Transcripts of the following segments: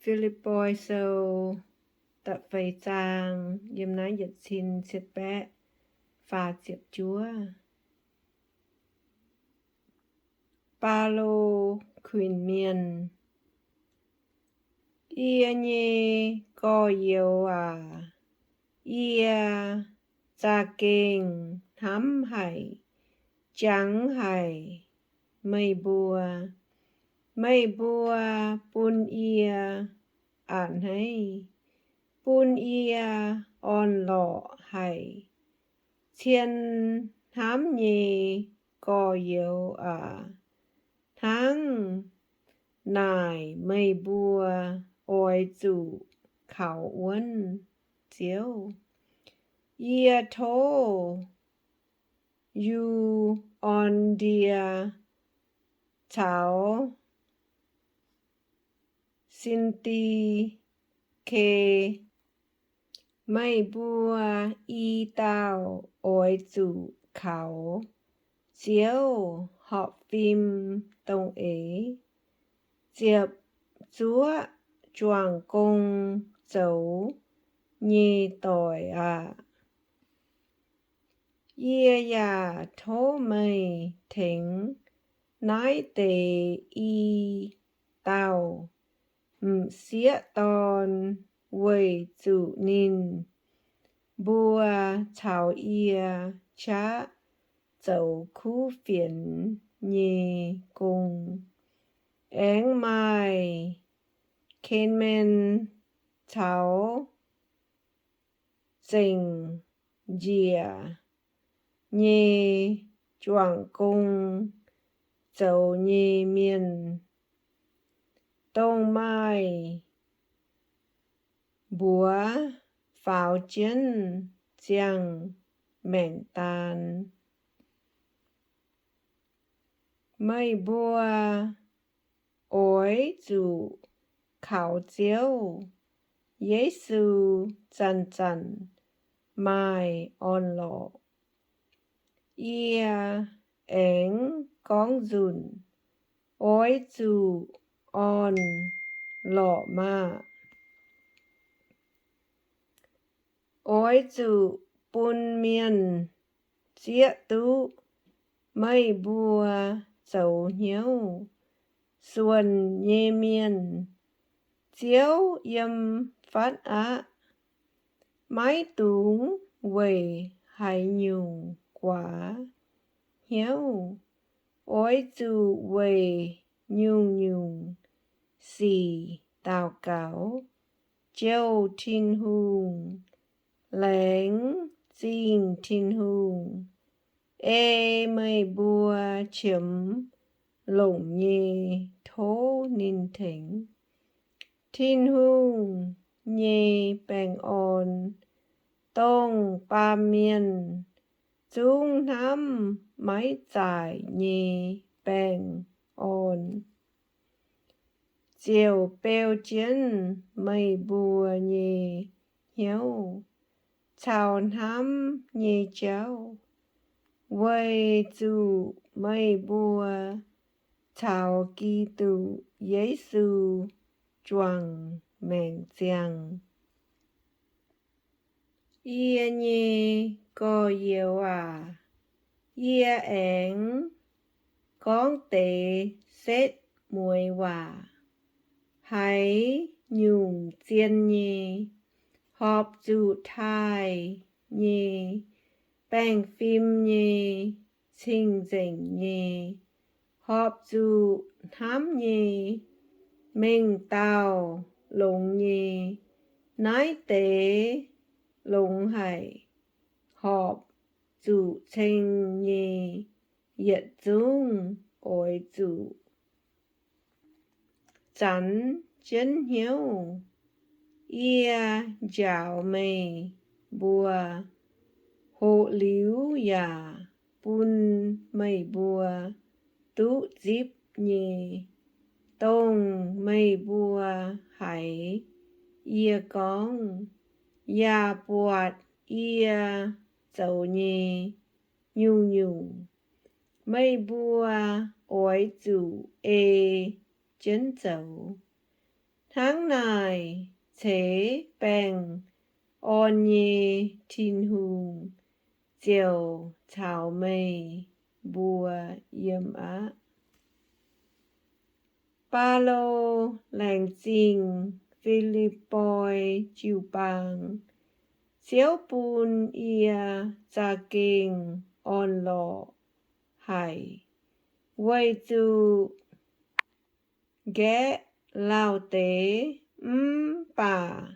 Philippoi sâu tập phầy trang yếm nái dịch xin xịt bé phà diệp chúa ba lô khuyên miền ia nhê co yêu ia gia kinh thắm hải trắng hải mây bùa bun ia ản hay bun ia on lọ hải thiên thám nhê co yêu tháng nài mây bùa ôi chủ khảo uốn chiếu ia thô you on dia cháo xin ti kê mây bùa y tao ôi chủ khảo chiếu họ phim tông ấy diệp chúa choàng công dấu nhì tội ia thố mây thính nói tề y tao xía ton quầy chủ nín bùa chào ia chá dấu khu phiền nhì cùng áng mai kên men cháo dình dìa nhì choàng cung dấu nhì miền tông mai búa pháo chiến giang mảnh tàn mây bùa ôi chủ khảo chiếu Giê-xu chân mai on lọ ia áng con dùn ôi chủ on lọ ma ôi chủ bún miên chia tú mây bùa dấu nhiêu xuân nhê miên chiếu yếm phát mái túng quầy hay nhung quá hiếu ôi chủ quầy nhung xì tào cáo châu thiên hùng lánh dinh thiên hùng ê mây bùa chiếm lồng nhê thố nín thính thiên hùng nhê bèng on tông ba miên dung thắm máy giải nhê bèng on chiều bèo chiến mây bùa nhê hiếu chào thắm nhê cháu quay chủ mây bùa chào kỳ tụ Giê-xu choàng mẹn giang ia nhê co yêu ia áng con tế xét muối hãy nhung chiên nhê họp chủ thai nhê bèng phim nhê xinh dình nhê họp chủ thám nhê mình tao lồng nhê nói tế lồng hải họp chủ tranh nhê yết dung ôi chủ chắn chân hiếu ia dạo mây bùa hộ líu bun mây bùa tú díp nhê tông mây bùa hải ia con buộc ia dấu nhê nhung mây bùa ôi chủ ê chân dấu tháng này thế bèn on nhê thiên hùng diều thảo mây bùa yếm á ba lô làng dinh Philippoi chiu bang xéo bùn ia gia kinh on lọ hải quay tu ghé lao tế bà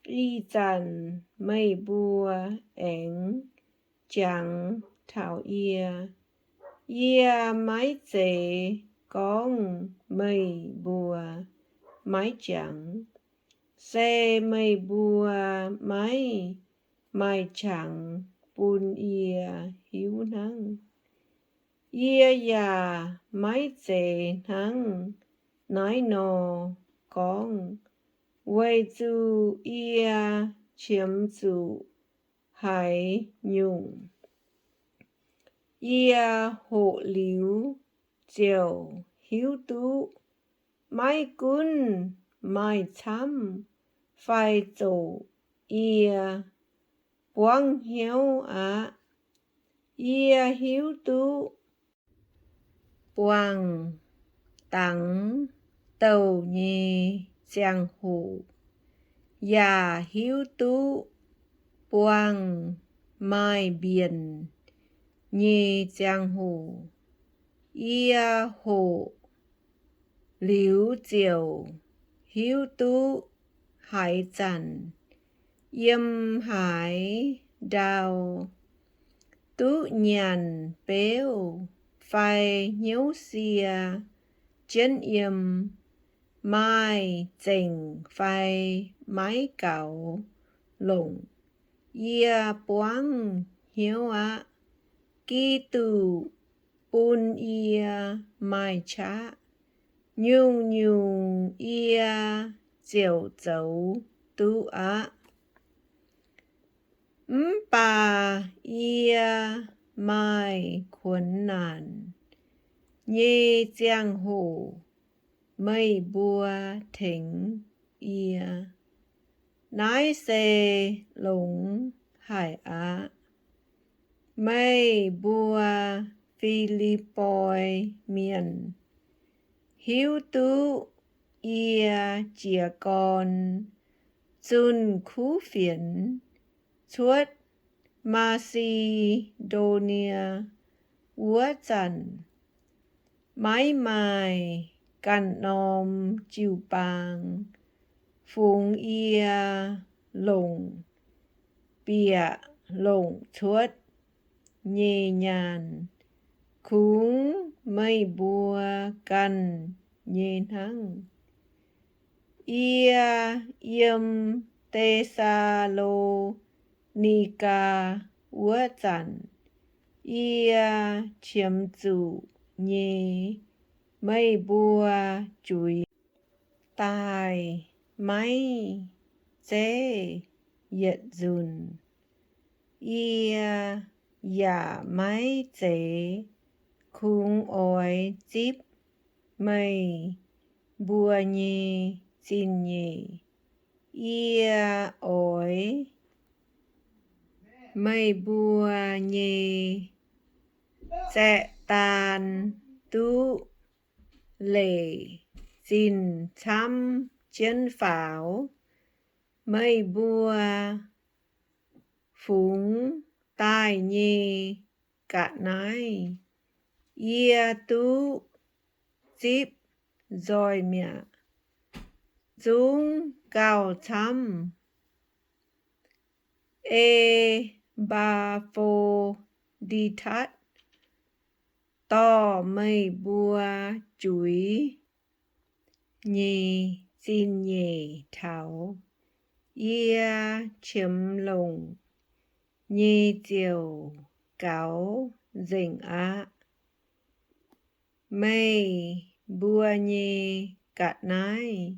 y dần mây bùa ảnh chẳng thảo ia mái dễ con mây bùa mái chẳng xe mây bùa mái mai chẳng bùn ia hiếu nắng ia mái dễ nắng nói nò con quay du ia chiếm chủ hải nhung ia hộ liu diều hiếu tú mai cun mai chăm phai tổ ia quang hiếu á ia hiếu tú quang tặng tàu nhì giang hồ già hiếu tú quang mai biển nhì giang hồ ia hồ liu diều hiếu tú hải dặn yêm hải đào tú nhàn béo phai nhếu xìa chân yêm mai dành phai mái cảo lồng ia boang hiếu á kỳ tù bùn ia mai chá nhung nhung ia diều dấu tú á bà ia mai khuẩn nạn nhê giang hồ mây bùa thỉnh ia nái xê lũng hải á mây bùa Philippoi miền hiếu tú ia chìa con chun khú phiền chuốt Macedonia úa chằn mái mai cằn nòm chiu bang phùng ia lồng bịa lồng chuốt nhẹ nhàn cúng mây bùa căn nhẹ nắng ia yêm tê sa lô ni ca úa chằn ia chiếm chủ nhẹ mây bùa chuối tài máy dễ yết dùn ia máy dễ khung oi chip mây bùa nhì xin nhì ia oi mây bùa nhì sẽ tàn tú lệ xin chăm chân pháo mây bùa phúng tai nhì cả nái ia tú chip rồi mẹ dung cao chăm ba phô đi thắt to mây bùa chuối nhì xin nhì thảo ia chiếm lồng nhì diều cáo dình á mây bùa nhì cả nái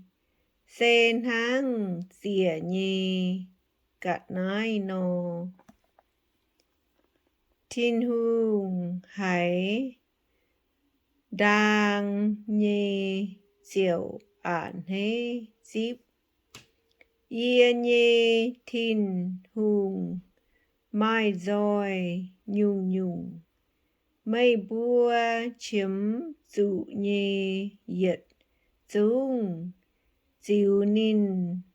sen hang xỉa nhì cả nái nô thiên hùng hải đang nhì diệu ản hế díp. Ia nhê thìn hùng, mai roi nhung nhung. Mây bua chiếm dụ nhê yết dung. Diệu nín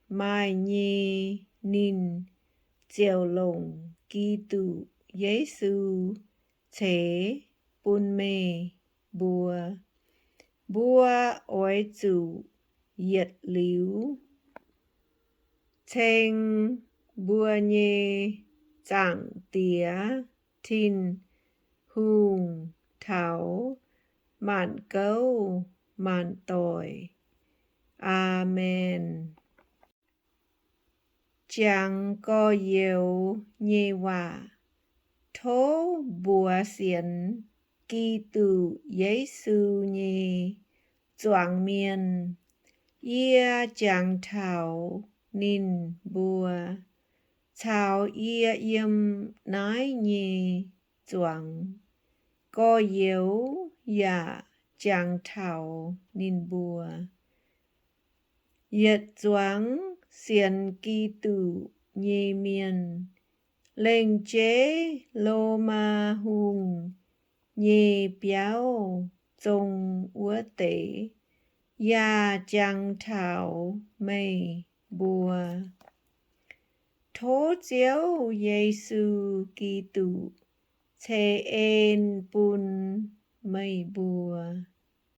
mai nhê nín. Diệu lồng kỳ tụ Giê-xu thế bùn mê bùa. Bùa oi dụ yết liu. Thênh bùa nhê giảng tía thìn hùng thảo mạn câu mạn tội. Amen. Chẳng có yếu nhê hòa. Thố bùa xiên kỳ tụ Giê-xu nhê doàng miên. Ia chẳng thảo nín bùa. Thảo ia yếm nái nhê doàng. Có yếu dạ chẳng thảo nín bùa. Yết doáng xiên kỳ tụ nhê miên. Lên chế lô ma hùng. Nhê béo dông úa tế. Ya chẳng thảo mây bùa. Thố chiếu Giê-xu kỳ tụ thế ên bùn mây bùa.